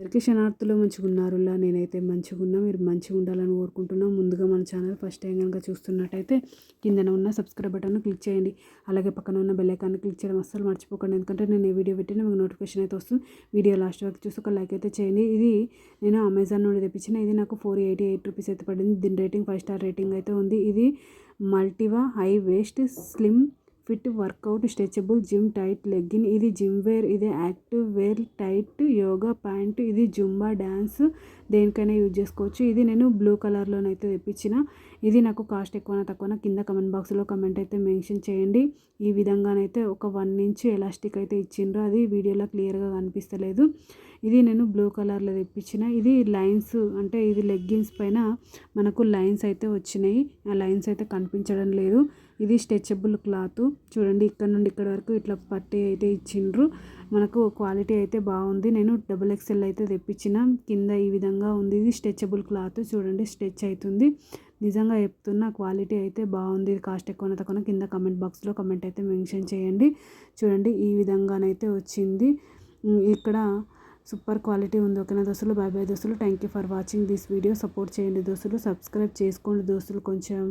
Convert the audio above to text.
అందరికీ శనార్థులు మంచిగున్నారులా నేనైతే మంచిగున్నా. మీరు మంచిగా ఉండాలని కోరుకుంటున్నాను. ముందుగా మన ఛానల్ ఫస్ట్ టైం కనుక చూస్తున్నట్టయితే కిందన ఉన్న సబ్స్క్రైబ్ బటన్ క్లిక్ చేయండి. అలాగే పక్కన ఉన్న బెల్ ఐకాన్ని క్లిక్ చేయడం అస్సలు మర్చిపోకండి. ఎందుకంటే నేను ఏ వీడియో పెట్టినా మీకు నోటిఫికేషన్ అయితే వస్తుంది. వీడియో లాస్ట్ వరకు చూసి ఒక లైక్ అయితే చేయండి. ఇది నేను అమెజాన్ నుండి తెప్పించిన. ఇది నాకు 488 రూపీస్ అయితే పడింది. దీని రేటింగ్ 5 స్టార్ రేటింగ్ అయితే ఉంది. ఇది మల్టివా high waist slim fit workout stretchable gym tight legging. ఇది జిమ్ వేర్, ఇది active wear tight yoga pant, ఇది జుంబా డ్యాన్స్ దేనికైనా యూజ్ చేసుకోవచ్చు. ఇది నేను బ్లూ కలర్లోనైతే తెప్పించిన. ఇది నాకు కాస్ట్ ఎక్కువనా తక్కువనా కింద కమెంట్ బాక్స్లో కమెంట్ అయితే మెన్షన్ చేయండి. ఈ విధంగానైతే ఒక 1 ఇంచ్ ఎలాస్టిక్ అయితే ఇచ్చిండ్రు. అది వీడియోలో క్లియర్గా కనిపిస్తలేదు. ఇది నేను బ్లూ కలర్లో తెప్పించిన. ఇది లైన్స్ అంటే ఇది లెగ్గిన్స్ పైన మనకు లైన్స్ అయితే వచ్చినాయి. ఆ లైన్స్ అయితే కనిపించడం లేదు. ఇది స్ట్రెచబుల్ క్లాత్ చూడండి. ఇక్కడ నుండి ఇక్కడ వరకు ఇట్లా పట్టి అయితే ఇచ్చిండ్రు. మనకు క్వాలిటీ అయితే బాగుంది. నేను XXL అయితే తెప్పించిన. కింద ఈ విధంగా ఉంది. ఇది స్ట్రెచబుల్ క్లాత్ చూడండి, స్ట్రెచ్ అవుతుంది. నిజంగా చెప్తున్నా క్వాలిటీ అయితే బాగుంది. ఇది కాస్ట్ ఎక్కువ తక్కువ కింద కమెంట్ బాక్స్లో కమెంట్ అయితే మెన్షన్ చేయండి. చూడండి ఈ విధంగానైతే వచ్చింది. ఇక్కడ సూపర్ క్వాలిటీ ఉంది. ఓకేనా దోస్తులు, బాయ్ బాయ్ దోస్తులు. Thank you for watching this video. Support చేయండి దోస్తులు, సబ్స్క్రైబ్ చేసుకోండి దోస్తులు కొంచెం.